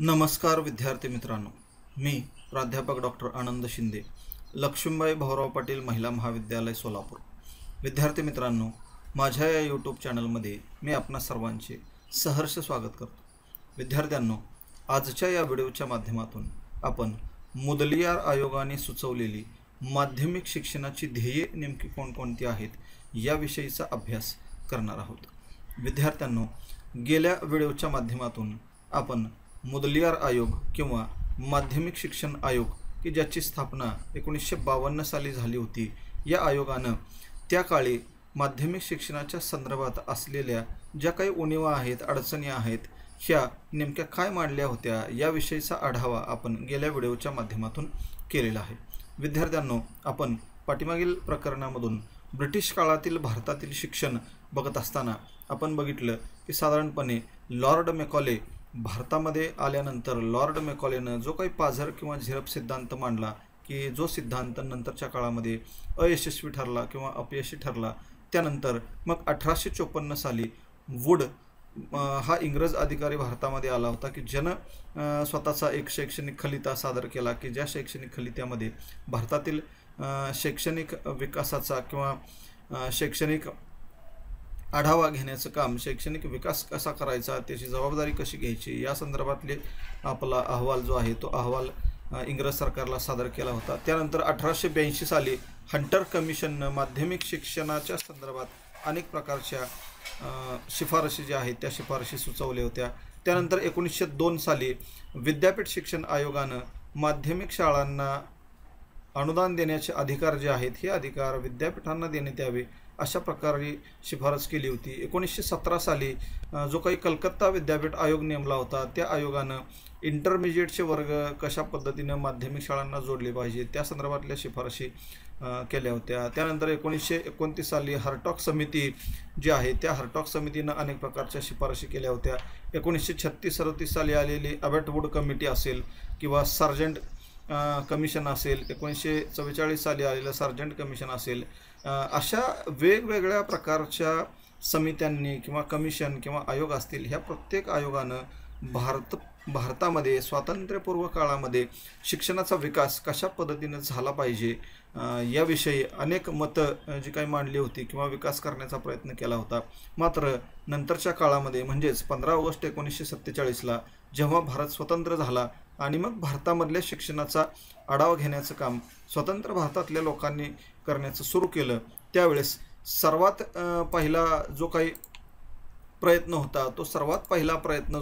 नमस्कार विद्यार्थी मित्रांनो, मी प्राध्यापक डॉक्टर आनंद शिंदे, लक्ष्मीबाई भाऊराव पाटील महिला महाविद्यालय सोलापूर। विद्यार्थी मित्रांनो, माझ्या या यूट्यूब चॅनलमध्ये मी आपणा सर्वांचे सहर्ष स्वागत करतो। विद्यार्थ्यांनो, आजच्या या व्हिडिओच्या माध्यमातून आपण मुदलियार आयोगाने सुचवलेली माध्यमिक शिक्षणाची ध्येये नेमकी कोणकोणती आहेत याविषयीचा अभ्यास करणार आहोत। विद्यार्थ्यांनो, गेल्या व्हिडिओच्या माध्यमातून आपण मुदलियार आयोग किंवा माध्यमिक शिक्षण आयोग की ज्याची स्थापना 1952 साली झाली होती, या आयोगानं त्या काळी माध्यमिक शिक्षणाच्या संदर्भात असलेल्या ज्या काही उणिवा आहेत, अडचणी आहेत, ह्या नेमक्या काय मांडल्या होत्या याविषयीचा आढावा आपण गेल्या व्हिडिओच्या माध्यमातून केलेला आहे। विद्यार्थ्यांनो, आपण पाठीमागील प्रकरणामधून ब्रिटिश काळातील भारतातील शिक्षण बघत असताना आपण बघितलं की साधारणपणे लॉर्ड मेकॉले भारतामध्ये आल्यानंतर लॉर्ड मेकॉलेनं जो काही पाझर किंवा झिरप सिद्धांत मांडला की जो सिद्धांत नंतरच्या काळामध्ये अयशस्वी ठरला किंवा अपयशी ठरला, त्यानंतर मग 1854 साली वुड हा इंग्रज अधिकारी भारतामध्ये आला होता की ज्यानं स्वतःचा एक शैक्षणिक खलिता सादर केला की ज्या शैक्षणिक खलित्यामध्ये भारतातील शैक्षणिक विकासाचा किंवा शैक्षणिक आढावा घेण्याचं काम, शैक्षणिक विकास कसा करायचा, त्याची जबाबदारी कशी घ्यायची या संदर्भातले आपला अहवाल जो आहे तो अहवाल इंग्रज सरकारला सादर केला होता। त्यानंतर 1882 साली हंटर कमिशननं माध्यमिक शिक्षणाच्या संदर्भात अनेक प्रकारच्या शिफारशी ज्या आहेत त्या शिफारशी सुचवल्या होत्या। त्यानंतर 1902 साली विद्यापीठ शिक्षण आयोगानं माध्यमिक शाळांना अनुदान देण्याचे अधिकार जे आहेत हे अधिकार विद्यापीठांना देण्यात यावे अशा प्रकारे शिफारस केली होती। 1917 साली जो काही कलकत्ता विद्यापीठ आयोग नेमला होता, त्या आयोगानं इंटरमिजिएटचे वर्ग कशा पद्धतीनं माध्यमिक शाळांना जोडले पाहिजे त्या संदर्भातल्या शिफारशी केल्या होत्या। त्यानंतर 1929 साली हर्टॉग समिती जी आहे त्या हर्टॉग समितीनं अनेक प्रकारच्या शिफारशी केल्या होत्या। 1936-37 साली आलेली अबॅट वुड कमिटी असेल किंवा सार्जंट कमिशन असेल, 1944 साली आलेलं सार्जंट कमिशन असेल, अशा वेगवेगळ्या प्रकारच्या समित्यांनी किंवा कमिशन किंवा आयोग असतील, ह्या प्रत्येक आयोगानं भारतामध्ये स्वातंत्र्यपूर्व काळामध्ये शिक्षणाचा विकास कशा पद्धतीने झाला पाहिजे याविषयी अनेक मतं जी काही मांडली होती किंवा विकास करण्याचा प्रयत्न केला होता। मात्र नंतरच्या काळामध्ये म्हणजेच 15 ऑगस्ट 1947ला जेव्हा भारत स्वतंत्र झाला आणि मग भारतामधल्या शिक्षणाचा आढावा घेण्याचं काम स्वतंत्र भारतातल्या लोकांनी करण्याचं सुरू केलं, त्यावेळेस सर्वात पहिला जो काही प्रयत्न होता तो सर्वात पहिला प्रयत्न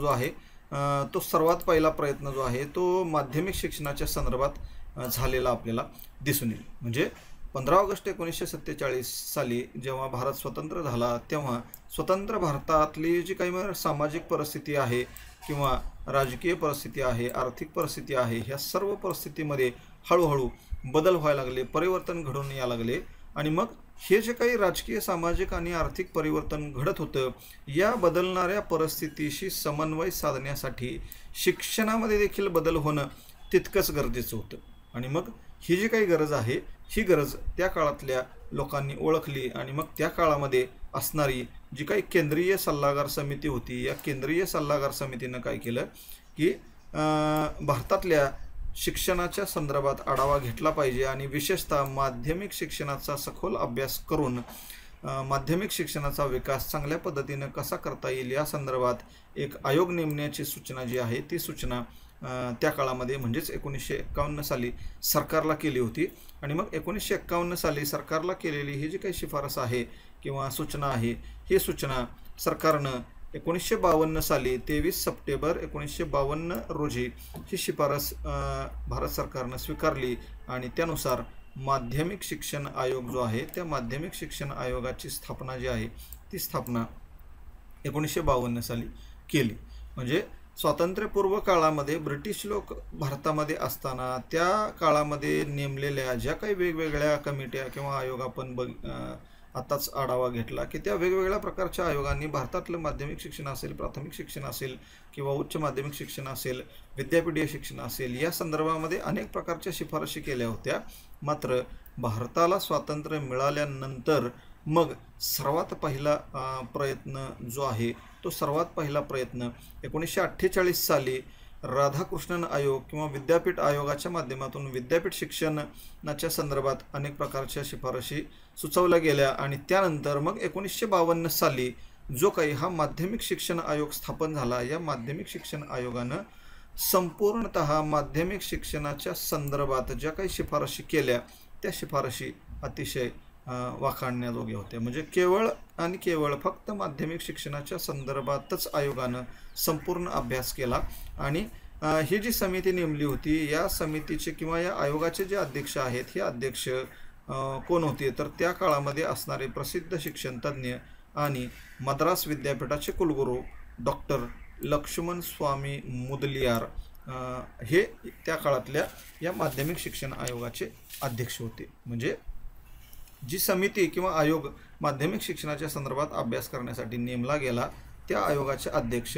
जो आहे तो माध्यमिक शिक्षणाच्या संदर्भात झालेला आपल्याला दिसून येईल। म्हणजे 15 ऑगस्ट 1947 साली जेव्हा भारत स्वतंत्र झाला तेव्हा स्वतंत्र भारतातली जी काही सामाजिक परिस्थिती आहे किंवा राजकीय परिस्थिती आहे, आर्थिक परिस्थिती आहे, ह्या सर्व परिस्थितीमध्ये हळूहळू बदल व्हायला लागले, परिवर्तन घडून यायला लागले आणि मग हे जे काही राजकीय, सामाजिक आणि आर्थिक परिवर्तन घडत होतं, या बदलणाऱ्या परिस्थितीशी समन्वय साधण्यासाठी शिक्षणामध्ये देखील बदल होणं तितकंच गरजेचं होतं। आणि मग ही जी काही गरज आहे ही गरज त्या काळातल्या लोकांनी ओळखली आणि मग त्या काळामध्ये असणारी जी काही केंद्रीय सल्लागार समिती होती, या केंद्रीय सल्लागार समितीनं काय केलं की भारतातल्या शिक्षणाच्या संदर्भात आढावा घेतला पाहिजे आणि विशेषतः माध्यमिक शिक्षणाचा सखोल अभ्यास करून माध्यमिक शिक्षणाचा विकास चांगल्या पद्धतीनं कसा करता येईल या संदर्भात एक आयोग नेमण्याची सूचना जी आहे ती सूचना त्या काळामध्ये म्हणजेच 1951 साली सरकारला केली होती। आणि मग 1951 साली सरकारला केलेली ही जी काही शिफारस आहे किंवा सूचना आहे, ही सूचना सरकारनं 1952 साली 23 सप्टेंबर 1952 रोजी ही शिफारस भारत सरकारनं स्वीकारली आणि त्यानुसार माध्यमिक शिक्षण आयोग जो आहे त्या माध्यमिक शिक्षण आयोगाची स्थापना जी आहे ती स्थापना 1952 साली केली। म्हणजे स्वातंत्र्यपूर्व काळामध्ये ब्रिटिश लोक भारतामध्ये असताना त्या काळामध्ये नेमलेल्या ज्या काही वेगवेगळ्या कमिट्या किंवा आयोग आपण आताच आढावा घेतला की त्या वेगवेगळ्या प्रकारच्या आयोगांनी भारतातलं माध्यमिक शिक्षण असेल, प्राथमिक शिक्षण असेल किंवा उच्च माध्यमिक शिक्षण असेल, विद्यापीठीय शिक्षण असेल, या संदर्भामध्ये अनेक प्रकारच्या शिफारशी केल्या होत्या। मात्र भारताला स्वातंत्र्य मिळाल्यानंतर मग सर्वात पहिला प्रयत्न जो आहे तो सर्वात पहिला प्रयत्न 1948 साली राधाकृष्णन आयोग किंवा विद्यापीठ आयोगाच्या माध्यमातून विद्यापीठ शिक्षणाच्या संदर्भात अनेक प्रकारच्या शिफारशी सुचवल्या गेल्या आणि त्यानंतर मग 1952 साली जो काही हा माध्यमिक शिक्षण आयोग स्थापन झाला, या माध्यमिक शिक्षण आयोगानं संपूर्णतः माध्यमिक शिक्षणाच्या संदर्भात ज्या काही शिफारशी केल्या त्या शिफारशी अतिशय वाखाणण्याजोग्या होत्या. म्हणजे केवळ आणि केवळ फक्त माध्यमिक शिक्षणाच्या संदर्भातच आयोगानं संपूर्ण अभ्यास केला आणि ही जी समिती नेमली होती, या समितीचे किंवा या आयोगाचे जे अध्यक्ष आहेत, हे अध्यक्ष कोण होते तर त्या काळामध्ये असणारे प्रसिद्ध शिक्षण तज्ज्ञ आणि मद्रास विद्यापीठाचे कुलगुरू डॉक्टर लक्ष्मण स्वामी मुदलियार हे त्या काळातल्या या माध्यमिक शिक्षण आयोगाचे अध्यक्ष होते. म्हणजे जी समिती किंवा आयोग माध्यमिक शिक्षणाच्या संदर्भात अभ्यास करण्यासाठी नेमला गेला, त्या आयोगाचे अध्यक्ष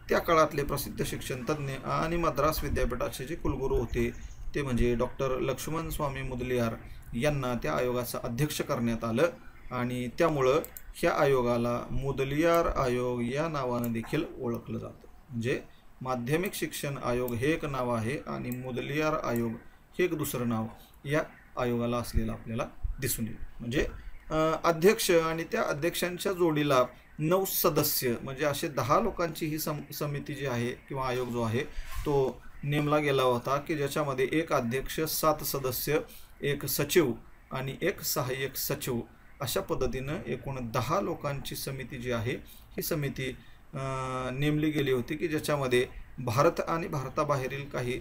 त्या काळातले प्रसिद्ध शिक्षण तज्ज्ञ आणि मद्रास विद्यापीठाचे जे कुलगुरू होते ते म्हणजे डॉक्टर लक्ष्मण स्वामी मुदलियार यांना त्या आयोगाचं अध्यक्ष करण्यात आलं आणि त्यामुळं ह्या आयोगाला मुदलियार आयोग या नावानं देखील ओळखलं जातं. म्हणजे माध्यमिक शिक्षण आयोग हे एक नाव आहे आणि मुदलियार आयोग हे एक दुसरं नाव या आयोगाला असलेलं आपल्याला दिसून येईल. म्हणजे अध्यक्ष आणि त्या अध्यक्षांच्या जोडीला 9 सदस्य म्हणजे असे 10 लोकांची ही समिती जी आहे किंवा आयोग जो आहे तो नेमला गेला होता की ज्याच्यामध्ये एक अध्यक्ष, 7 सदस्य, एक सचिव आणि एक सहाय्यक सचिव अशा पद्धतीनं एकूण 10 लोकांची समिती जी आहे ही समिती नेमली गेली होती की ज्याच्यामध्ये भारत आणि भारताबाहेरील काही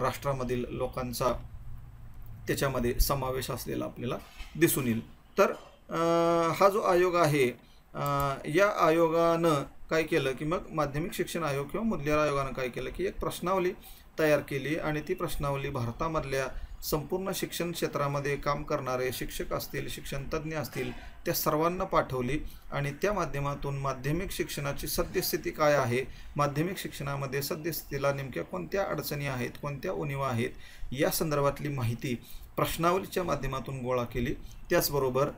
राष्ट्रामधील लोकांचा त्याच्यामध्ये समावेश असलेला आपल्याला दिसून येईल. तर हा जो आयोग आहे या आयोगानं काय केलं की मग माध्यमिक शिक्षण आयोग किंवा मुदलियार आयोगानं काय केलं की एक प्रश्नावली तयार केली आणि ती प्रश्नावली भारतामधल्या संपूर्ण शिक्षण क्षेत्रामध्ये काम करणारे शिक्षक असतील, शिक्षण तज्ज्ञ असतील, त्या सर्वांना पाठवली आणि त्या माध्यमातून माध्यमिक शिक्षणाची सद्यस्थिती काय आहे, माध्यमिक शिक्षणामध्ये सद्यस्थितीला नेमक्या कोणत्या अडचणी आहेत, कोणत्या उणिवा आहेत, या संदर्भातली माहिती प्रश्नावलीच्या माध्यमातून गोळा केली. त्याचबरोबर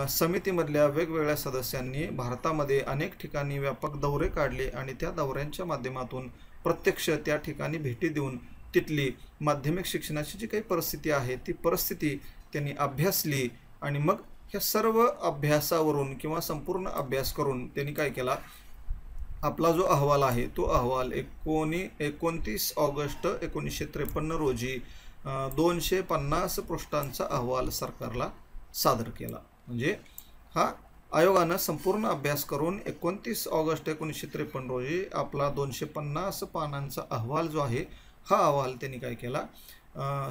समितीमधल्या वेगवेगळ्या सदस्यांनी भारतामध्ये अनेक ठिकाणी व्यापक दौरे काढले आणि त्या दौऱ्यांच्या माध्यमातून प्रत्यक्ष त्या ठिकाणी भेटी देऊन तिथली माध्यमिक शिक्षणाची जी काही परिस्थिती आहे ती परिस्थिती त्यांनी अभ्यासली आणि मग ह्या सर्व अभ्यासावरून किंवा संपूर्ण अभ्यास करून त्यांनी काय केला, आपला जो अहवाल आहे तो अहवाल 29 ऑगस्ट 1953 रोजी 250 पृष्ठांचा अहवाल सरकारला सादर केला. म्हणजे हा आयोगानं संपूर्ण अभ्यास करून 29 ऑगस्ट 1953 रोजी आपला 250 पानांचा अहवाल जो आहे हा अहवाल त्यांनी काय केला,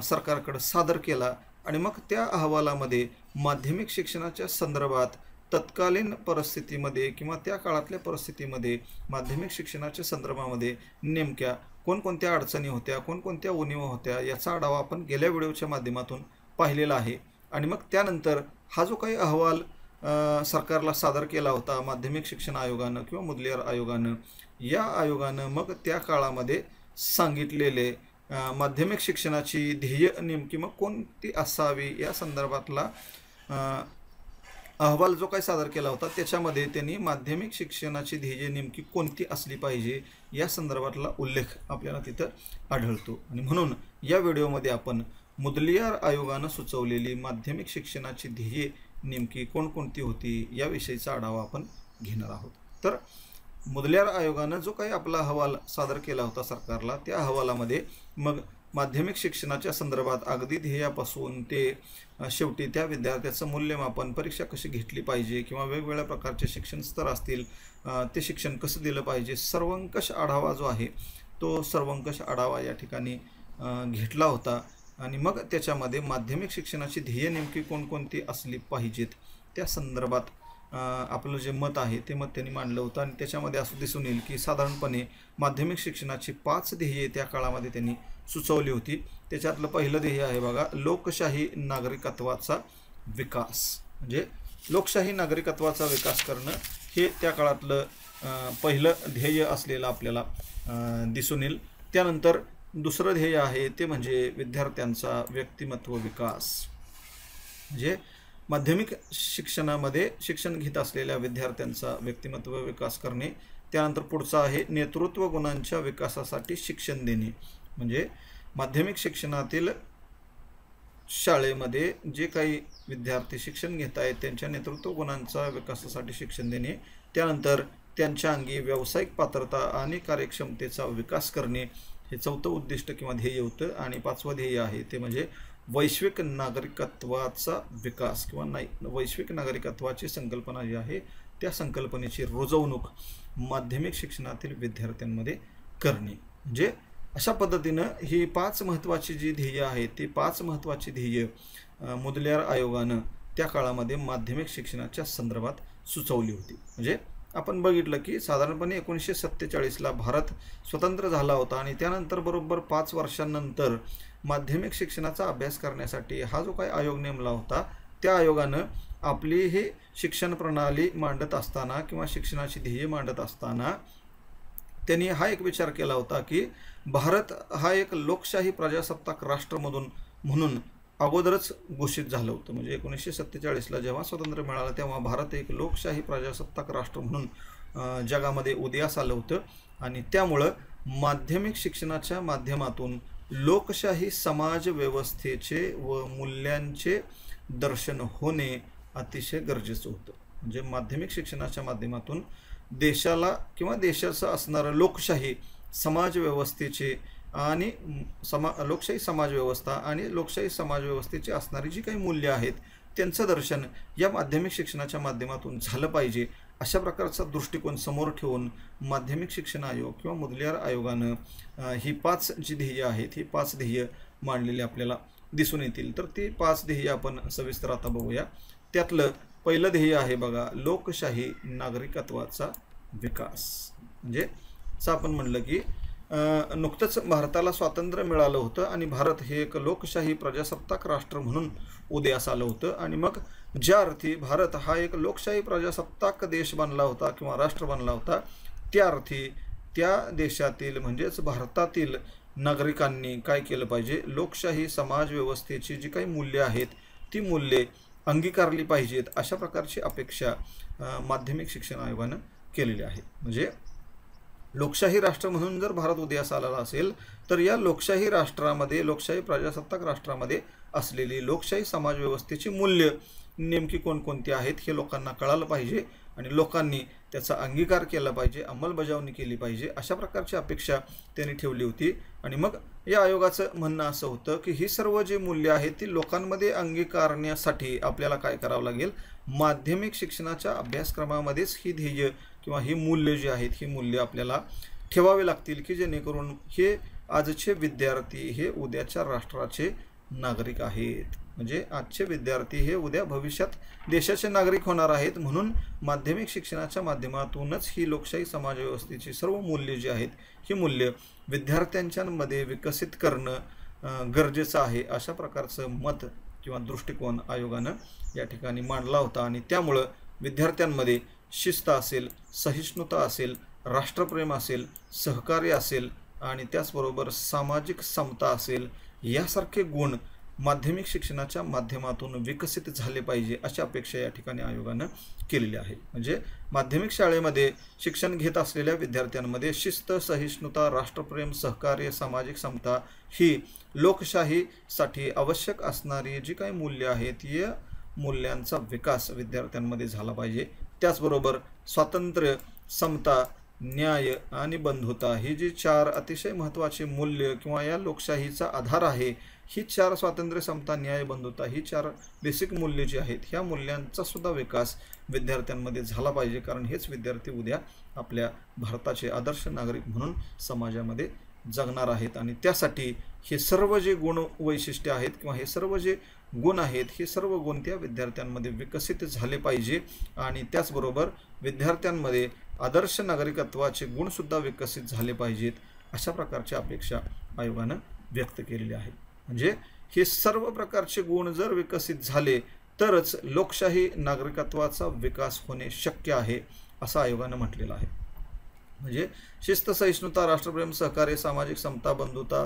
सरकारकडे सादर केला आणि मग त्या अहवालामध्ये माध्यमिक शिक्षणाच्या संदर्भात तत्कालीन परिस्थितीमध्ये किंवा त्या काळातल्या परिस्थितीमध्ये माध्यमिक शिक्षणाच्या संदर्भामध्ये नेमक्या कोणकोणत्या अडचणी होत्या, कोणकोणत्या उणिवा होत्या याचा आढावा आपण गेल्या व्हिडिओच्या माध्यमातून पाहिलेला आहे. आणि मग त्यानंतर हा जो काही अहवाल सरकारला सादर केला होता माध्यमिक शिक्षण आयोगानं किंवा मुदलियार आयोगानं, या आयोगानं मग त्या काळामध्ये सांगितलेले माध्यमिक शिक्षणाची ध्येय नेमकी मग कोणती असावी या संदर्भातला अहवाल जो काही सादर केला होता त्याच्यामध्ये त्यांनी माध्यमिक शिक्षणाची ध्येय नेमकी कोणती असली पाहिजे या संदर्भातला उल्लेख आपल्याला तिथं आढळतो. आणि म्हणून या व्हिडिओमध्ये आपण मुदलियार आयोगानं सुचवलेली माध्यमिक शिक्षणाची ध्येये नेमकी कोणकोणती होती याविषयीचा आढावा आपण घेणार आहोत. तर मुदलियार आयोगानं जो काही आपला अहवाल सादर केला होता सरकारला, त्या अहवालामध्ये मग माध्यमिक शिक्षणाच्या संदर्भात अगदी ध्येयापासून ते शेवटी त्या विद्यार्थ्याचं मूल्यमापन, परीक्षा कशी घेतली पाहिजे किंवा वेगवेगळ्या प्रकारचे शिक्षण स्तर असतील ते शिक्षण कसं दिलं पाहिजे, सर्वंकष आढावा जो आहे तो सर्वंकष आढावा या ठिकाणी घेतला होता. आणि मग त्याच्यामध्ये माध्यमिक शिक्षणाची ध्येय नेमकी कोणकोणती असली पाहिजेत त्या संदर्भात आपलं जे मत आहे ते मत त्यांनी मांडलं होतं. आणि त्याच्यामध्ये असं दिसून येईल की साधारणपणे माध्यमिक शिक्षणाची 5 ध्येये त्या काळामध्ये त्यांनी सुचवली होती. त्याच्यातलं पहिलं ध्येय आहे बघा, लोकशाही नागरिकत्वाचा विकास. म्हणजे लोकशाही नागरिकत्वाचा विकास करणं हे त्या काळातलं पहिलं ध्येय असलेलं आपल्याला दिसून येईल. त्यानंतर दुसरं ध्येय आहे ते म्हणजे विद्यार्थ्यांचा व्यक्तिमत्व विकास. म्हणजे माध्यमिक शिक्षणामध्ये शिक्षण घेत असलेल्या विद्यार्थ्यांचा व्यक्तिमत्व विकास करणे, त्यानंतर पुढचा आहे नेतृत्व गुणांच्या विकासासाठी शिक्षण देणे. म्हणजे माध्यमिक शिक्षणातील शाळेमध्ये जे काही विद्यार्थी शिक्षण घेत आहेत त्यांच्या नेतृत्व गुणांच्या विकासासाठी शिक्षण देणे. त्यानंतर त्यांच्या अंगी व्यावसायिक पात्रता आणि कार्यक्षमतेचा विकास करणे हे चौथं उद्दिष्ट किंवा ध्येय होतं. आणि पाचवं ध्येय आहे ते म्हणजे वैश्विक नागरिकत्वाचा विकास किंवा वैश्विक नागरिकत्वाची संकल्पना जी आहे त्या संकल्पनेची रुजवणूक माध्यमिक शिक्षणातील विद्यार्थ्यांमध्ये करणे. म्हणजे अशा पद्धतीनं ही 5 महत्त्वाची जी ध्येय आहेत ती 5 महत्त्वाची ध्येय मुदलियार आयोगानं त्या काळामध्ये माध्यमिक शिक्षणाच्या संदर्भात सुचवली होती. म्हणजे आपण बघितलं की साधारणपणे 1947ला भारत स्वतंत्र झाला होता आणि त्यानंतर बरोबर 5 वर्षांनंतर माध्यमिक शिक्षणाचा अभ्यास करण्यासाठी हा जो काही आयोग नेमला होता त्या आयोगानं आपली ही शिक्षण प्रणाली मांडत असताना किंवा शिक्षणाची ध्येय मांडत असताना त्यांनी हा एक विचार केला होता की भारत हा एक लोकशाही प्रजासत्ताक राष्ट्र म्हणून अगोदरच घोषित झालं होतं. म्हणजे 1947ला जेव्हा स्वातंत्र्य मिळालं तेव्हा भारत एक लोकशाही प्रजासत्ताक राष्ट्र म्हणून जगामध्ये उदयास आलं होतं आणि त्यामुळं माध्यमिक शिक्षणाच्या माध्यमातून लोकशाही समाज व्यवस्थेचे व मूल्यांचे दर्शन होणे अतिशय गरजेचं होतं. म्हणजे माध्यमिक शिक्षणाच्या माध्यमातून देशाला किंवा देशाचं असणारं लोकशाही समाज व्यवस्थेचे आणि लोकशाही समाज व्यवस्था आणि लोकशाही समाज व्यवस्थेची असणारी जी काही मूल्य आहेत त्यांचं दर्शन या माध्यमिक शिक्षणाच्या माध्यमातून झालं पाहिजे अशा प्रकारचा दृष्टिकोन समोर ठेवून माध्यमिक शिक्षण आयोग किंवा मुदलियार आयोगानं ही 5 जी ध्येय आहेत ही 5 ध्येय मांडलेली आपल्याला दिसून येतील. तर ती 5 ध्येय आपण सविस्तर आता बघूया. त्यातलं पहिलं ध्येय आहे बघा लोकशाही नागरिकत्वाचा विकास. म्हणजे असं आपण म्हणलं की नुकतंच भारताला स्वातंत्र्य मिळालं होतं आणि भारत हे एक लोकशाही प्रजासत्ताक राष्ट्र म्हणून उदयास आलं होतं आणि मग ज्या अर्थी भारत हा एक लोकशाही प्रजासत्ताक देश बनला होता किंवा राष्ट्र बनला होता त्या अर्थी त्या देशातील म्हणजेच भारतातील नागरिकांनी काय केलं पाहिजे लोकशाही समाज व्यवस्थेची जी काही मूल्ये आहेत ती मूल्ये अंगीकारली पाहिजेत अशा प्रकारची अपेक्षा माध्यमिक शिक्षण आयोगानं केलेली आहे. म्हणजे लोकशाही राष्ट्र म्हणून जर भारत उदयास आलेला असेल तर या लोकशाही राष्ट्रामध्ये लोकशाही प्रजासत्ताक राष्ट्रामध्ये असलेली लोकशाही समाज व्यवस्थेची मूल्य नेमकी कोणकोणती आहेत हे लोकांना कळालं पाहिजे आणि लोकांनी त्याचा अंगीकार केला पाहिजे अंमलबजावणी केली पाहिजे अशा प्रकारची अपेक्षा त्यांनी ठेवली होती. आणि मग या आयोगाचं म्हणणं असं होतं की ही सर्व जी मूल्य आहेत ती लोकांमध्ये अंगीकारण्यासाठी आपल्याला काय करावं लागेल माध्यमिक शिक्षणाच्या अभ्यासक्रमामध्येच ही ध्येय किंवा ही मूल्य जी आहेत ही मूल्य आपल्याला ठेवावे लागतील की जेणेकरून हे आजचे विद्यार्थी हे उद्याच्या राष्ट्राचे नागरिक आहेत. म्हणजे आजचे विद्यार्थी हे उद्या भविष्यात देशाचे नागरिक होणार आहेत म्हणून माध्यमिक शिक्षणाच्या माध्यमातूनच ही लोकशाही समाज व्यवस्थेची सर्व मूल्ये जी आहेत ही मूल्य विद्यार्थ्यांच्यामध्ये विकसित करणं गरजेचं आहे अशा प्रकारचं मत किंवा दृष्टिकोन आयोगानं या ठिकाणी मांडला होता. आणि त्यामुळं विद्यार्थ्यांमध्ये शिस्त असेल सहिष्णुता असेल राष्ट्रप्रेम असेल सहकार्य असेल आणि त्याचबरोबर सामाजिक समता असेल यासारखे गुण माध्यमिक शिक्षणाच्या माध्यमातून विकसित झाले पाहिजे अशी अपेक्षा या ठिकाणी आयोगानं केलेली आहे. म्हणजे माध्यमिक शाळेमध्ये शिक्षण घेत असलेल्या विद्यार्थ्यांमध्ये शिस्त सहिष्णुता राष्ट्रप्रेम सहकार्य सामाजिक समता ही लोकशाहीसाठी आवश्यक असणारी जी काही मूल्य आहेत या मूल्यांचा विकास विद्यार्थ्यांमध्ये झाला पाहिजे. त्याचबरोबर स्वातंत्र्य समता न्याय आणि बंधुता ही जी 4 अतिशय महत्त्वाची मूल्य किंवा या लोकशाहीचा आधार आहे ही 4 स्वातंत्र्य समता न्याय बंधुता ही 4 बेसिक मूल्ये जी आहेत ह्या मूल्यांचा सुद्धा विकास विद्यार्थ्यांमध्ये झाला पाहिजे कारण हेच विद्यार्थी उद्या आपल्या भारताचे आदर्श नागरिक म्हणून समाजामध्ये जगणार आहेत. आणि त्यासाठी हे सर्व जे गुण वैशिष्ट्य आहेत किंवा हे सर्व जे गुण आहेत हे सर्व गुण त्या विद्यार्थ्यांमध्ये विकसित झाले पाहिजे आणि त्याचबरोबर विद्यार्थ्यांमध्ये आदर्श नागरिकत्वाचे गुणसुद्धा विकसित झाले पाहिजेत अशा प्रकारची अपेक्षा आयोगानं व्यक्त केलेली आहे. म्हणजे हे सर्व प्रकारचे गुण जर विकसित झाले तरच लोकशाही नागरिकत्वाचा विकास होणे शक्य आहे असं आयोगानं म्हटलेलं आहे. म्हणजे शिस्त सहिष्णुता राष्ट्रप्रेम सहकार्य सामाजिक समता बंधुता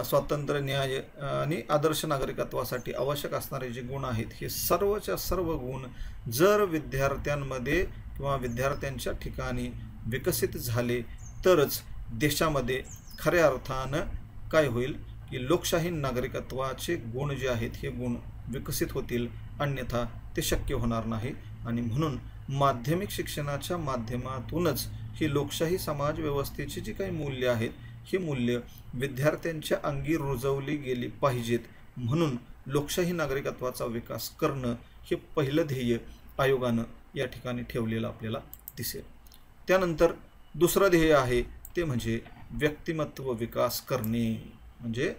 स्वातंत्र्य न्याय आणि आदर्श नागरिकत्वासाठी आवश्यक असणारे जे गुण आहेत हे सर्वच्या सर्व गुण जर विद्यार्थ्यांमध्ये किंवा विद्यार्थ्यांच्या ठिकाणी विकसित झाले तरच देशामध्ये खऱ्या अर्थानं काय होईल की लोकशाही नागरिकत्वाचे गुण जे आहेत हे गुण विकसित होतील, अन्यथा ते शक्य होणार नाही। आणि म्हणून माध्यमिक शिक्षणाच्या माध्यमातूनच ही लोकशाही समाज व्यवस्थेची जी काही मूल्य आहेत ही मूल्य विद्यार्थ्यांच्या अंगी रुजवली गेली पाहिजेत। म्हणून लोकशाही नागरिकत्वाचा विकास करणं हे पहिलं ध्येय आयोगानं या ठिकाणी ठेवलेलं आपल्याला दिसेल। त्यानंतर दुसरं ध्येय आहे ते म्हणजे व्यक्तिमत्व विकास करणे, म्हणजे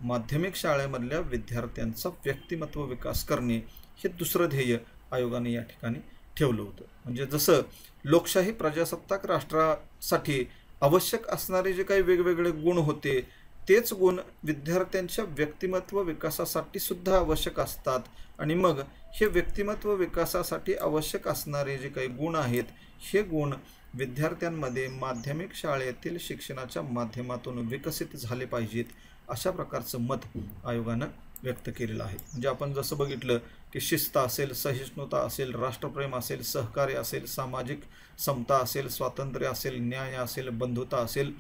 माध्यमिक शाळेमधल्या विद्यार्थ्यांचा व्यक्तिमत्व विकास करणे हे दुसरं ध्येय आयोगाने या ठिकाणी ठेवलं होतं। म्हणजे जसं लोकशाही प्रजासत्ताक राष्ट्रासाठी आवश्यक असणारे जे काही वेगवेगळे गुण होते तेच गुण विद्यार्थ्यांच्या व्यक्तिमत्व विकासासाठी सुद्धा आवश्यक असतात। आणि मग हे व्यक्तिमत्व विकासासाठी आवश्यक असणारे जे काही गुण आहेत हे गुण विद्यार्थ्यांमध्ये माध्यमिक शाळेतील शिक्षणाच्या माध्यमातून विकसित झाले पाहिजेत, अशा प्रकारचं मत आयोगानं व्यक्त केलेलं आहे। म्हणजे आपण जसं बघितलं की शिस्त असेल, सहिष्णुता असेल, राष्ट्रप्रेम असेल, सहकार्य असेल, सामाजिक समता असेल, स्वातंत्र्य असेल, न्याय असेल, बंधुता असेल,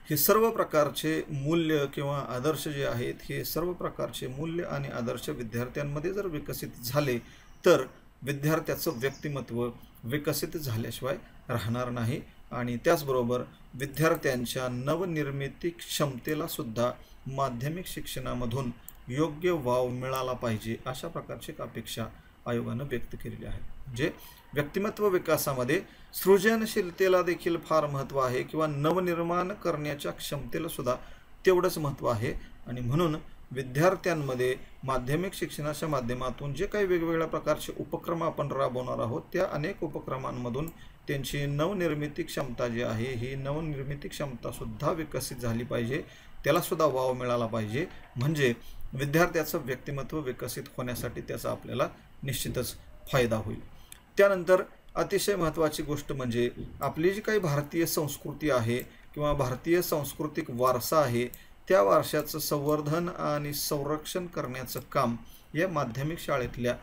हे सर्व प्रकारचे मूल्य किंवा आदर्श जे आहेत हे सर्व प्रकारचे मूल्य आणि आदर्श विद्यार्थ्यांमध्ये जर विकसित झाले तर विद्यार्थ्याचं व्यक्तिमत्व विकसित झाल्याशिवाय राहणार नाही। आणि त्याचबरोबर विद्यार्थ्यांच्या नवनिर्मिती क्षमतेला सुद्धा माध्यमिक शिक्षणामधून योग्य वाव मिळाला पाहिजे, अशा प्रकारची अपेक्षा आयोगानं व्यक्त केलेली आहे। म्हणजे व्यक्तिमत्व विकासामध्ये सृजनशीलतेला देखील फार महत्त्व आहे किंवा नवनिर्माण करण्याच्या क्षमतेला सुद्धा तेवढंच महत्त्व आहे। आणि म्हणून विद्यार्थ्यांमध्ये माध्यमिक शिक्षणाच्या माध्यमातून जे काही वेगवेगळ्या प्रकारचे उपक्रम आपण राबवणार आहोत त्या अनेक उपक्रमांमधून त्यांची नवनिर्मिती क्षमता जी आहे ही नवनिर्मिती क्षमता सुद्धा विकसित झाली पाहिजे, त्याला सुद्धा वाव मिळाला पाहिजे। म्हणजे विद्यार्थ्याचं व्यक्तिमत्व विकसित होण्यासाठी त्याचा आपल्याला निश्चितच फायदा होईल। त्यानंतर अतिशय महत्त्वाची गोष्ट म्हणजे आपली जी काही भारतीय संस्कृती आहे किंवा भारतीय सांस्कृतिक वारसा आहे त्या वारशाचं संवर्धन आणि संरक्षण करण्याचं काम या माध्यमिक शाळेतल्या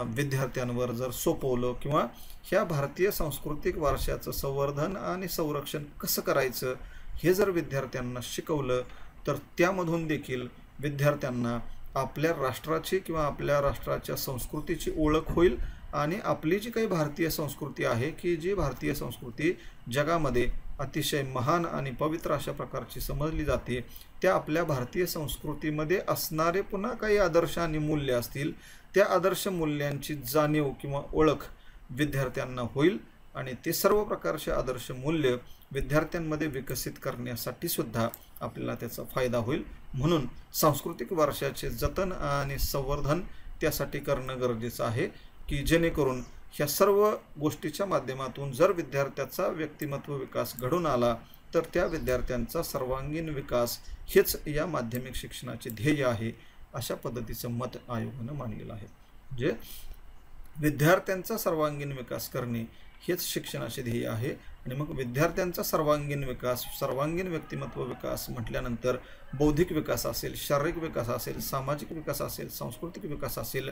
विद्यार्थ्यांवर जर सोपवलं किंवा ह्या भारतीय सांस्कृतिक वारशाचं संवर्धन आणि संरक्षण कसं करायचं हे जर विद्यार्थ्यांना शिकवलं तर त्यामधून देखील विद्यार्थ्यांना आपल्या राष्ट्राची किंवा आपल्या राष्ट्राच्या संस्कृतीची ओळख होईल। आणि आपली जी काही भारतीय संस्कृती आहे की जी भारतीय संस्कृती जगामध्ये अतिशय महान आणि पवित्र अशा प्रकारची समजली जाते, त्या आपल्या भारतीय संस्कृतीमध्ये असणारे पुन्हा काही आदर्श आणि मूल्य असतील त्या आदर्श मूल्यांची जाणीव किंवा ओळख विद्यार्थ्यांना होईल। आणि ते सर्व प्रकारचे आदर्श मूल्य विद्यार्थ्यांमध्ये विकसित करण्यासाठी सुद्धा आपल्याला त्याचा फायदा होईल। म्हणून सांस्कृतिक वारशाचे जतन आणि संवर्धन त्यासाठी करणं गरजेचं आहे की जेणेकरून ह्या सर्व गोष्टीच्या माध्यमातून जर विद्यार्थ्याचा व्यक्तिमत्व विकास घडून आला तर त्या विद्यार्थ्यांचा सर्वांगीण विकास हेच या माध्यमिक शिक्षणाचे ध्येय आहे, अशा पद्धतीचं मत आयोगानं मांडलेलं आहे। म्हणजे विद्यार्थ्यांचा सर्वांगीण विकास करणे हेच शिक्षणाचे ध्येय आहे। आणि मग विद्यार्थ्यांचा सर्वांगीण विकास, सर्वांगीण व्यक्तिमत्व विकास म्हटल्यानंतर बौद्धिक विकास असेल, शारीरिक विकास असेल, सामाजिक विकास असेल, सांस्कृतिक विकास असेल,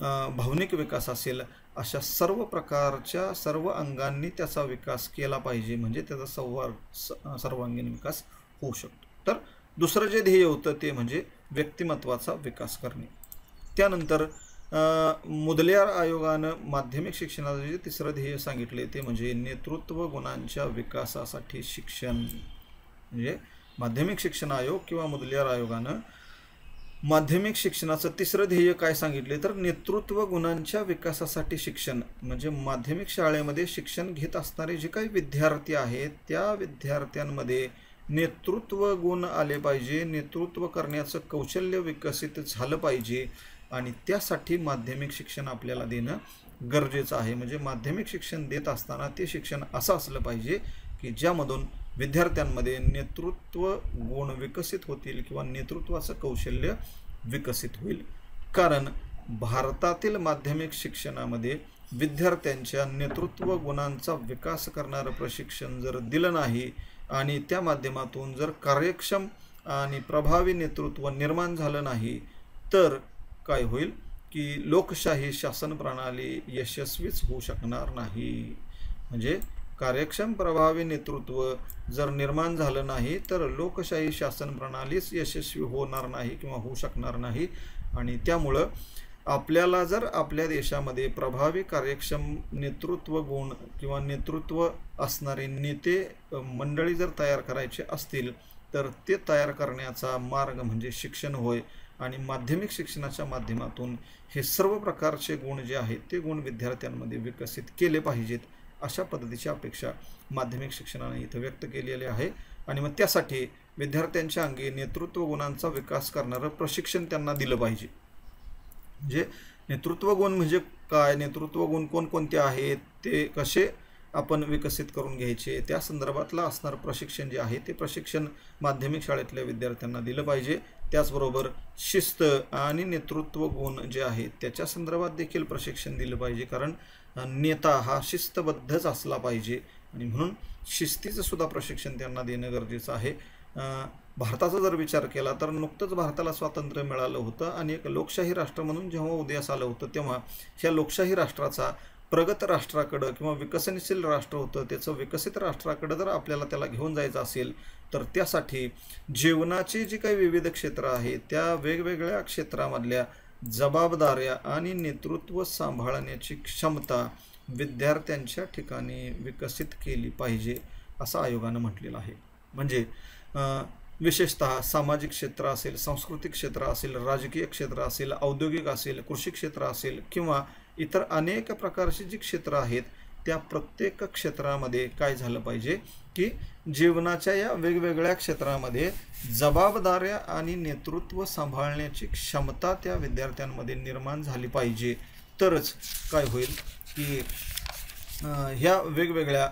भावनिक विकास असेल, अशा सर्व प्रकारच्या सर्व अंगांनी त्याचा विकास केला पाहिजे, म्हणजे त्याचा सर्वांगीण विकास होऊ शकतो। तर दुसरं जे ध्येय होतं ते म्हणजे व्यक्तिमत्वाचा विकास करणे। त्यानंतर मुदलियार आयोगानं माध्यमिक शिक्षणाचं जे तिसरं ध्येय सांगितले ते म्हणजे नेतृत्व गुणांच्या विकासासाठी शिक्षण। म्हणजे माध्यमिक शिक्षण आयोग किंवा मुदलियार आयोगानं माध्यमिक शिक्षणाचं तिसरं ध्येय काय सांगितले तर नेतृत्व गुणांच्या विकासासाठी शिक्षण। म्हणजे माध्यमिक शाळेमध्ये शिक्षण घेत असणारे जे काही विद्यार्थी आहेत त्या विद्यार्थ्यांमध्ये नेतृत्व गुण आले पाहिजे, नेतृत्व करण्याचं कौशल्य विकसित झालं पाहिजे आणि त्यासाठी माध्यमिक शिक्षण आपल्याला देणं गरजेचं आहे। म्हणजे माध्यमिक शिक्षण देत असताना ते शिक्षण असं असलं पाहिजे की ज्यामधून विद्यार्थ्यांमध्ये नेतृत्व गुण विकसित होतील किंवा नेतृत्वाचं कौशल्य विकसित होईल। कारण भारतातील माध्यमिक शिक्षणामध्ये विद्यार्थ्यांच्या नेतृत्व गुणांचा विकास करणारं प्रशिक्षण जर दिलं नाही आणि त्या माध्यमातून जर कार्यक्षम आणि प्रभावी नेतृत्व निर्माण झालं नाही तर काय होईल की लोकशाही शासन प्रणाली यशस्वीच होऊ शकणार नाही। म्हणजे कार्यक्षम प्रभावी नेतृत्व जर निर्माण झालं नाही तर लोकशाही शासन प्रणालीच यशस्वी होणार नाही किंवा होऊ शकणार नाही। आणि त्यामुळं आपल्याला जर आपल्या देशामध्ये प्रभावी कार्यक्षम नेतृत्व गुण किंवा नेतृत्व असणारे नेते मंडळी जर तयार करायचे असतील तर ते तयार करण्याचा मार्ग म्हणजे शिक्षण होय। आणि माध्यमिक शिक्षणाच्या माध्यमातून हे सर्व प्रकारचे गुण जे आहेत ते गुण विद्यार्थ्यांमध्ये विकसित केले पाहिजेत, अशा पद्धतीची अपेक्षा माध्यमिक शिक्षणाने इथं व्यक्त केलेली आहे। आणि मग त्यासाठी विद्यार्थ्यांच्या अंगी नेतृत्व गुणांचा विकास करणारं प्रशिक्षण त्यांना दिलं पाहिजे। म्हणजे नेतृत्व गुण म्हणजे काय, नेतृत्व गुण कोणकोणते आहेत, ते कसे आपण विकसित करून घ्यायचे, त्या संदर्भातलं असणारं प्रशिक्षण जे आहे ते प्रशिक्षण माध्यमिक शाळेतल्या विद्यार्थ्यांना दिलं पाहिजे। त्याचबरोबर शिस्त आणि नेतृत्व गुण जे आहेत त्याच्या संदर्भात देखील प्रशिक्षण दिलं पाहिजे, कारण नेता हा शिस्तबद्धच असला पाहिजे आणि म्हणून शिस्तीचं सुद्धा प्रशिक्षण त्यांना देणं गरजेचं आहे। भारताचा जर विचार केला तर नुकतंच भारताला स्वातंत्र्य मिळालं होतं आणि एक लोकशाही राष्ट्र म्हणून जेव्हा उदयास आलं होतं तेव्हा ह्या लोकशाही राष्ट्राचा प्रगत राष्ट्राकडं किंवा विकसनशील राष्ट्र होतं त्याचं विकसित राष्ट्राकडं जर आपल्याला त्याला घेऊन जायचं असेल तर त्यासाठी जीवनाची जी काही विविध क्षेत्र आहेत त्या वेगवेगळ्या क्षेत्रामधल्या जबाबदाऱ्या आणि नेतृत्व सांभाळण्याची क्षमता विद्यार्थ्यांच्या ठिकाणी विकसित केली पाहिजे असं आयोगानं म्हटलेलं आहे। म्हणजे विशेषतः सामाजिक क्षेत्र असेल, सांस्कृतिक क्षेत्र असेल, राजकीय क्षेत्र असेल, औद्योगिक असेल, कृषी क्षेत्र असेल किंवा इतर अनेक प्रकारची जी क्षेत्र आहेत त्या प्रत्येक क्षेत्रामध्ये काय झालं पाहिजे की जीवनाच्या या वेगवेगळ्या क्षेत्रामध्ये जबाबदाऱ्या आणि नेतृत्व सांभाळण्याची क्षमता त्या विद्यार्थ्यांमध्ये निर्माण झाली पाहिजे, तरच काय होईल की ह्या वेगवेगळ्या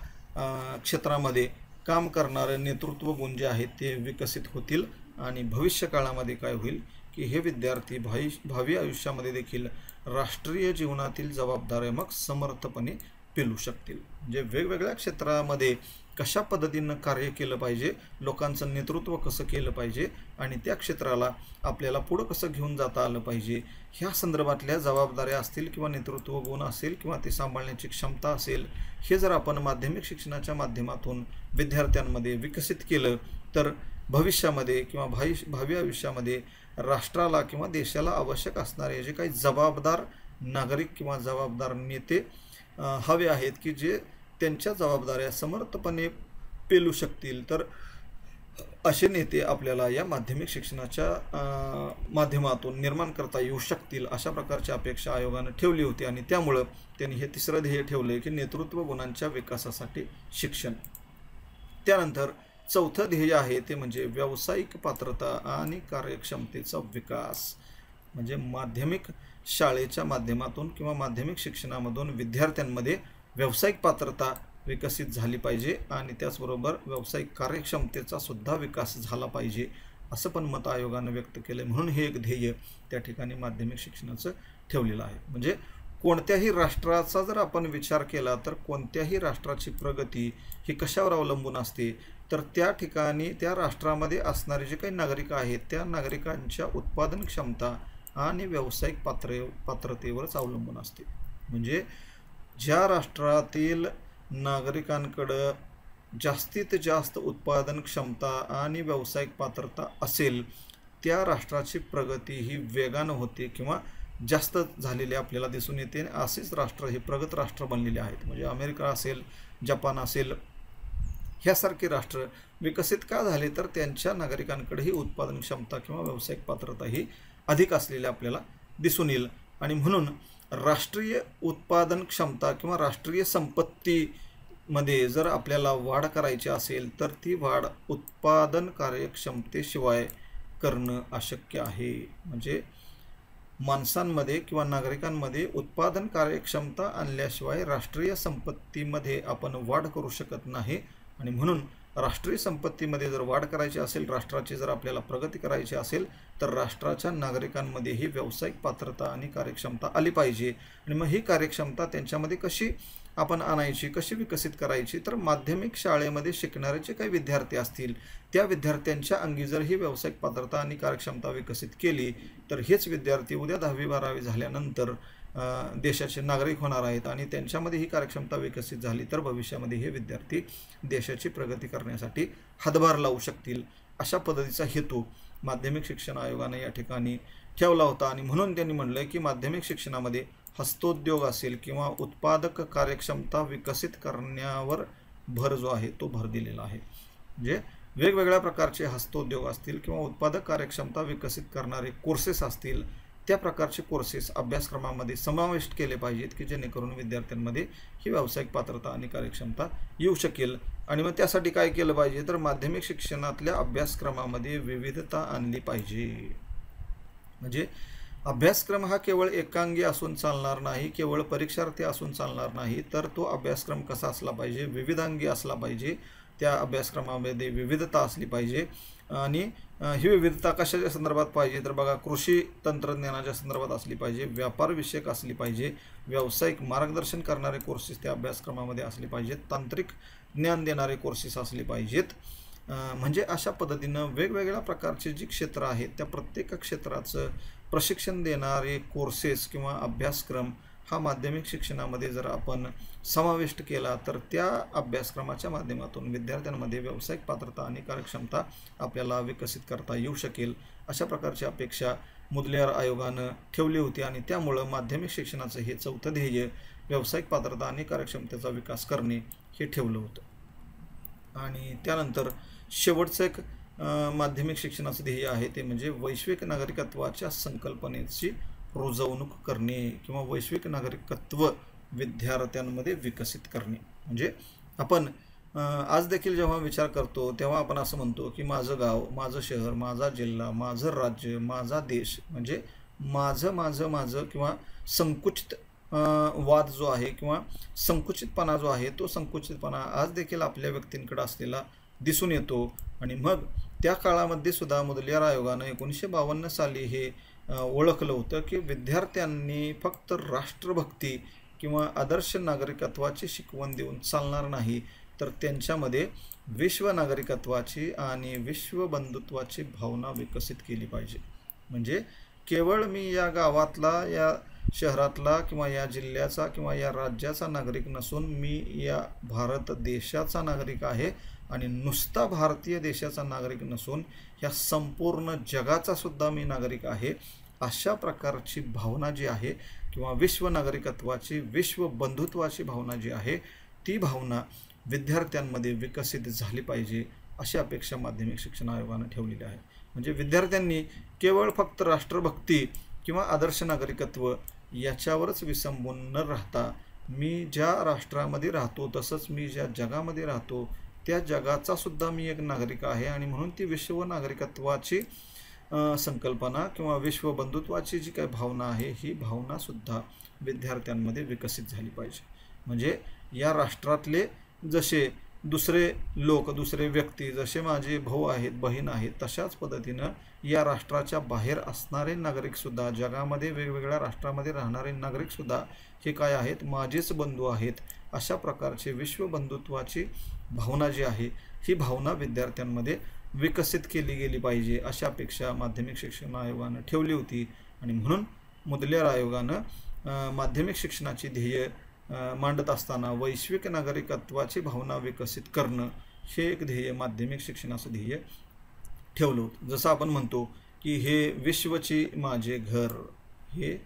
क्षेत्रामध्ये काम करणारे नेतृत्व गुण जे आहेत ते विकसित होतील आणि भविष्य काळामध्ये काय होईल की हे विद्यार्थी भावी आयुष्यामध्ये देखील राष्ट्रीय जीवनातील जबाबदाऱ्या मग समर्थपणे पेलू शकतील। म्हणजे वेगवेगळ्या क्षेत्रामध्ये कशा पद्धतीनं कार्य केलं पाहिजे, लोकांचं नेतृत्व कसं केलं पाहिजे आणि त्या क्षेत्राला आपल्याला पुढं कसं घेऊन जाता आलं पाहिजे, ह्या संदर्भातल्या जबाबदाऱ्या असतील किंवा नेतृत्व गुण असेल किंवा ते सांभाळण्याची क्षमता असेल, हे जर आपण माध्यमिक शिक्षणाच्या माध्यमातून विद्यार्थ्यांमध्ये विकसित केलं तर भविष्यामध्ये किंवा भावी आयुष्यामध्ये राष्ट्राला किंवा देशाला आवश्यक असणारे जे काही जबाबदार नागरिक किंवा जबाबदार नेते हवे आहेत की जे त्यांच्या जबाबदाऱ्या समर्थपणे पेलू शकतील, तर असे नेते आपल्याला या माध्यमिक शिक्षणाच्या माध्यमातून निर्माण करता येऊ शकतील, अशा प्रकारची अपेक्षा आयोगानं ठेवली होती। आणि त्यामुळं त्यांनी हे तिसरं ध्येय ठेवले की नेतृत्व गुणांच्या विकासासाठी शिक्षण। त्यानंतर चौथं ध्येय आहे ते म्हणजे व्यावसायिक पात्रता आणि कार्यक्षमतेचा विकास। म्हणजे माध्यमिक शाळेच्या माध्यमातून किंवा माध्यमिक शिक्षणामधून विद्यार्थ्यांमध्ये व्यावसायिक पात्रता विकसित झाली पाहिजे आणि त्याचबरोबर व्यावसायिक कार्यक्षमतेचा सुद्धा विकास झाला पाहिजे असं पण मत आयोगानं व्यक्त केलं। म्हणून हे एक ध्येय त्या ठिकाणी माध्यमिक शिक्षणाचं ठेवलेलं आहे। म्हणजे कोणत्याही राष्ट्राचा जर आपण विचार केला तर कोणत्याही राष्ट्राची प्रगती ही कशावर अवलंबून असते तर त्या ठिकाणी त्या राष्ट्रामध्ये असणारे जे काही नागरिक आहेत त्या नागरिकांच्या उत्पादन क्षमता आणि व्यावसायिक पात्रतेवरच अवलंबून असते। म्हणजे ज्या राष्ट्रातील नागरिकांकडं जास्तीत जास्त उत्पादन क्षमता आणि व्यावसायिक पात्रता असेल त्या राष्ट्राची प्रगती ही वेगानं होते किंवा जास्त झालेली आपल्याला दिसून येते। असेच राष्ट्र हे प्रगत राष्ट्र बनलेले आहेत। म्हणजे अमेरिका असेल, जपान असेल, ह्यासारखे राष्ट्र विकसित का झाले तर त्यांच्या नागरिकांकडे ही उत्पादन क्षमता किंवा व्यावसायिक पात्रता ही अधिक असलेली आपल्याला दिसून येईल। आणि म्हणून राष्ट्रीय उत्पादन क्षमता किंवा राष्ट्रीय संपत्तीमध्ये जर आपल्याला वाढ करायची असेल तर ती वाढ उत्पादन कार्यक्षमतेशिवाय करणं अशक्य आहे। म्हणजे माणसांमध्ये किंवा नागरिकांमध्ये उत्पादन कार्यक्षमता आणल्याशिवाय राष्ट्रीय संपत्तीमध्ये आपण वाढ करू शकत नाही। आणि म्हणून राष्ट्रीय संपत्तीमध्ये जर वाढ करायची असेल, राष्ट्राची जर आपल्याला प्रगती करायची असेल तर राष्ट्राच्या नागरिकांमध्ये ही व्यावसायिक पात्रता आणि कार्यक्षमता आली पाहिजे। आणि मग ही कार्यक्षमता त्यांच्यामध्ये कशी आपण आणायची, कशी विकसित करायची तर माध्यमिक शाळेमध्ये शिकणारे जे काही विद्यार्थी असतील त्या विद्यार्थ्यांच्या अंगी जर ही व्यावसायिक पात्रता आणि कार्यक्षमता विकसित केली तर हेच विद्यार्थी उद्या 10वी 12वी झाल्यानंतर देशाचे नागरिक होणार आहेत आणि त्यांच्यामध्ये ही कार्यक्षमता विकसित झाली तर भविष्यामध्ये हे विद्यार्थी देशाची प्रगती करण्यासाठी हातभार लावू शकतील, अशा पद्धतीचा हेतू माध्यमिक शिक्षण आयोगाने या ठिकाणी ठेवला होता. आणि म्हणून त्यांनी म्हटलं की माध्यमिक शिक्षणामध्ये हस्तोद्योग असेल किंवा उत्पादक कार्यक्षमता विकसित करण्यावर भर जो आहे तो भर दिलेला आहे. म्हणजे वेगवेगळ्या प्रकारचे हस्तोद्योग असतील किंवा उत्पादक कार्यक्षमता विकसित करणारे कोर्सेस असतील, त्या प्रकारचे कोर्सेस अभ्यासक्रमामध्ये समाविष्ट केले पाहिजेत की जेणेकरून विद्यार्थ्यांमध्ये ही व्यावसायिक पात्रता आणि कार्यक्षमता येऊ शकेल. आणि मग त्यासाठी काय केलं पाहिजे तर माध्यमिक शिक्षणातल्या अभ्यासक्रमामध्ये विविधता आणली पाहिजे. म्हणजे अभ्यासक्रम हा केवळ एकांगी असून चालणार नाही, केवळ परीक्षार्थी असून चालणार नाही, तर तो अभ्यासक्रम कसा असला पाहिजे, विविधांगी असला पाहिजे. त्या अभ्यासक्रमामध्ये विविधता असली पाहिजे. आणि ही विविधता कशाच्या संदर्भात पाहिजे तर बघा, कृषी तंत्रज्ञानाच्या संदर्भात असली पाहिजे, व्यापार विषयक असली पाहिजे, व्यावसायिक मार्गदर्शन करणारे कोर्सेस त्या अभ्यासक्रमामध्ये असले पाहिजेत, तांत्रिक ज्ञान देणारे कोर्सेस असले पाहिजेत. म्हणजे अशा पद्धतीनं वेगवेगळ्या प्रकारचे जी क्षेत्र आहेत त्या प्रत्येक क्षेत्राचं प्रशिक्षण देणारे कोर्सेस किंवा अभ्यासक्रम हा माध्यमिक शिक्षणामध्ये जर आपण समाविष्ट केला तर त्या अभ्यासक्रमाच्या माध्यमातून विद्यार्थ्यांमध्ये व्यावसायिक पात्रता आणि कार्यक्षमता आपल्याला विकसित करता येऊ शकेल, अशा प्रकारची अपेक्षा मुदलियार आयोगानं ठेवली होती. आणि त्यामुळं माध्यमिक शिक्षणाचं हे चौथं ध्येय व्यावसायिक पात्रता आणि कार्यक्षमतेचा विकास करणे हे ठेवलं होतं. आणि त्यानंतर शेवटचं एक माध्यमिक शिक्षणाचं ध्येय आहे ते म्हणजे वैश्विक नागरिकत्वाच्या संकल्पनेची रुजवणूक करणे किंवा वैश्विक नागरिकत्व विद्यार्थ्यांमध्ये विकसित करणे. म्हणजे आपण आज देखील जेव्हा विचार करतो तेव्हा आपण असं म्हणतो की माझं गाव, माझं शहर, माझा जिल्हा, माझं राज्य, माझा देश, म्हणजे माझं माझं माझं किंवा संकुचित वाद जो आहे किंवा संकुचितपणा जो आहे तो संकुचितपणा आज देखील आपल्या व्यक्तींकडे असलेला दिसून येतो. आणि मग त्या काळामध्ये सुद्धा मुदलियार आयोगानं 1952 साली हे ओळखलं होतं की विद्यार्थ्यांनी फक्त राष्ट्रभक्ती किंवा आदर्श नागरिकत्वाची शिकवण देऊन चालणार नाही, तर त्यांच्यामध्ये विश्व नागरिकत्वाची आणि विश्व बंधुत्वाची भावना विकसित केली पाहिजे. म्हणजे केवळ मी या गावातला, या शहरातला किंवा या जिल्ह्याचा किंवा या राज्याचा नागरिक नसून मी या भारत देशाचा नागरिक आहे आणि नुसता भारतीय देशाचा नागरिक नसून ह्या संपूर्ण जगाचा सुद्धा मी नागरिक आहे, अशा प्रकारची भावना जी आहे किंवा विश्व नागरिकत्वाची, विश्व बंधुत्वाची भावना जी आहे ती भावना विद्यार्थ्यांमध्ये विकसित झाली पाहिजे, अशी अपेक्षा माध्यमिक शिक्षण आयोगानं ठेवलेली आहे. म्हणजे विद्यार्थ्यांनी केवळ फक्त राष्ट्रभक्ती किंवा आदर्श नागरिकत्व याच्यावरच विसंबून न राहता मी ज्या राष्ट्रामध्ये राहतो तसंच मी ज्या जगामध्ये राहतो त्या जगाचा सुद्धा मी एक नागरिक आहे आणि म्हणून ती विश्व नागरिकत्वाची संकल्पना किंवा विश्व बंधुत्वाची जी काही भावना आहे ही भावना सुद्धा विद्यार्थ्यांमध्ये विकसित झाली पाहिजे. म्हणजे या राष्ट्रातले जसे दुसरे लोक, दुसरे व्यक्ती, जसे माझे भाऊ आहेत, बहीण आहेत, तशाच पद्धतीनं या राष्ट्राच्या बाहेर असणारे नागरिकसुद्धा, जगामध्ये वेगवेगळ्या राष्ट्रामध्ये राहणारे नागरिकसुद्धा हे काय आहेत, माझेच बंधू आहेत, अशा प्रकारचे विश्व बंधुत्वाची भावना जी आहे ही भावना विद्यार्थ्यांमध्ये विकसित केली गेली पाहिजे, अशा अपेक्षा माध्यमिक शिक्षण आयोगानं ठेवली होती. आणि म्हणून मुदलियार आयोगानं माध्यमिक शिक्षणाची ध्येय मांडत असताना वैश्विक नागरिकत्वाची भावना विकसित करणं हे एक ध्येय, माध्यमिक शिक्षणाचं ध्येय ठेवलं होतं. जसं आपण म्हणतो की हे विश्वची माझे घर, हे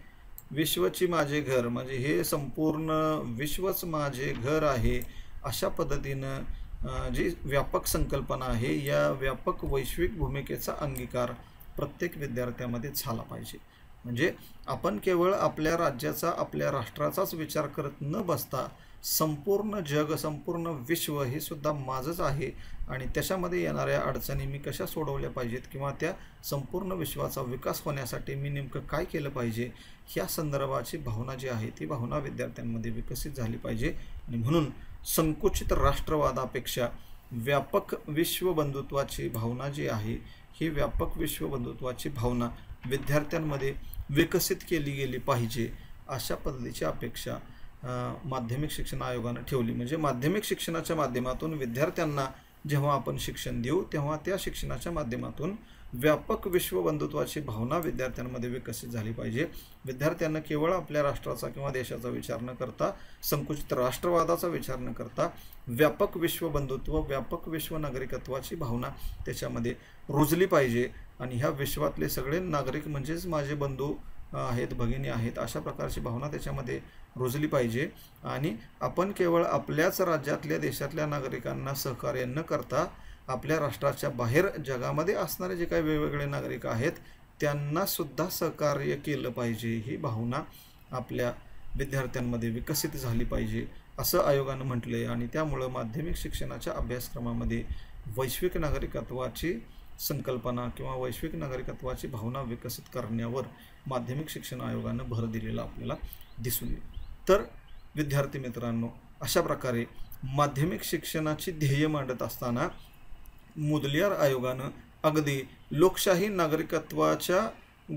विश्वची माझे घर, म्हणजे हे संपूर्ण विश्वच माझे घर आहे, अशा पद्धतीनं जी व्यापक संकल्पना आहे या व्यापक वैश्विक भूमिकेचा अंगीकार प्रत्येक विद्यार्थ्यामध्ये झाला पाहिजे. म्हणजे आपण केवळ आपल्या राज्याचा, आपल्या राष्ट्राचाच विचार करत न बसता संपूर्ण जग, संपूर्ण विश्व हे सुद्धा माझंच आहे आणि त्याच्यामध्ये येणाऱ्या अडचणी मी कशा सोडवल्या पाहिजेत किंवा त्या संपूर्ण विश्वाचा विकास होण्यासाठी मी नेमकं काय केलं पाहिजे, ह्या संदर्भाची भावना जी आहे ती भावना विद्यार्थ्यांमध्ये विकसित झाली पाहिजे. आणि म्हणून संकुचित राष्ट्रवादापेक्षा व्यापक विश्वबंधुत्वाची भावना जी आहे ही व्यापक विश्वबंधुत्वाची भावना विद्यार्थ्यांमध्ये विकसित केली गेली पाहिजे, अशा पद्धतीची अपेक्षा माध्यमिक शिक्षण आयोगानं ठेवली. म्हणजे माध्यमिक शिक्षणाच्या माध्यमातून विद्यार्थ्यांना जेव्हा आपण शिक्षण देऊ तेव्हा त्या शिक्षणाच्या माध्यमातून व्यापक विश्वबंधुत्वाची भावना विद्यार्थ्यांमध्ये विकसित झाली पाहिजे। विद्यार्थ्यांना केवळ आपल्या राष्ट्राचा किंवा देशाचा विचार न करता, संकुचित राष्ट्रवादाचा विचार न करता, व्यापक विश्वबंधुत्व, व्यापक विश्व नागरिकत्वाची भावना त्याच्यामध्ये रुजली पाहिजे। आणि ह्या विश्वातले सगळे नागरिक म्हणजेच माझे बंधू आहेत, भगिनी आहेत, अशा प्रकारची भावना त्याच्यामध्ये रुजली पाहिजे। आणि आपण केवळ आपल्याच राज्यातल्या देशातल्या नागरिकांना सहकार्य न करता आपल्या राष्ट्राच्या बाहेर जगामध्ये असणारे जे काही वेगवेगळे नागरिक आहेत त्यांना सुद्धा सहकार्य केलं पाहिजे, ही भावना आपल्या विद्यार्थ्यांमध्ये विकसित झाली पाहिजे असं आयोगानं म्हटले। आणि त्यामुळं माध्यमिक शिक्षणाच्या अभ्यासक्रमामध्ये वैश्विक नागरिकत्वाची संकल्पना किंवा वैश्विक नागरिकत्वाची भावना विकसित करण्यावर माध्यमिक शिक्षण आयोगानं भर दिलेला आपल्याला दिसून येईल। तर विद्यार्थी मित्रांनो, अशा प्रकारे माध्यमिक शिक्षणाची ध्येय मांडत असताना मुदलियार आयोगानं अगदी लोकशाही नागरिकत्वाच्या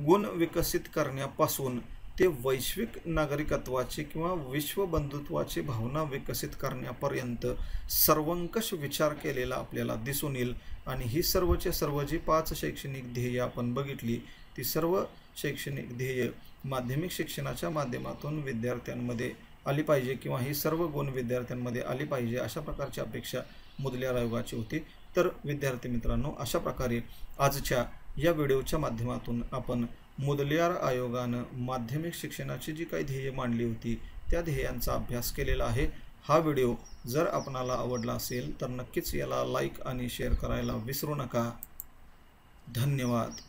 गुण विकसित करण्यापासून ते वैश्विक नागरिकत्वाची किंवा विश्वबंधुत्वाची भावना विकसित करण्यापर्यंत सर्वंकष विचार केलेला आपल्याला दिसून येईल। आणि ही सर्वचे सर्व जी 5 शैक्षणिक ध्येय आपण बघितली ती सर्व शैक्षणिक ध्येय माध्यमिक शिक्षणाच्या माध्यमातून विद्यार्थ्यांमध्ये आली पाहिजे किंवा ही सर्व गुण विद्यार्थ्यांमध्ये आली पाहिजे अशा प्रकारची अपेक्षा मुदलियार आयोगाची होती। तर विद्यार्थी मित्रांनो, अशा प्रकारे आजच्या या व्हिडिओच्या माध्यमातून आपण मुदलियार आयोगानं माध्यमिक शिक्षणाची जी काही ध्येय मांडली होती त्या ध्येयांचा अभ्यास केलेला आहे। हा व्हिडिओ जर आपणाला आवडला असेल तर नक्कीच याला लाईक आणि शेअर करायला विसरू नका। धन्यवाद।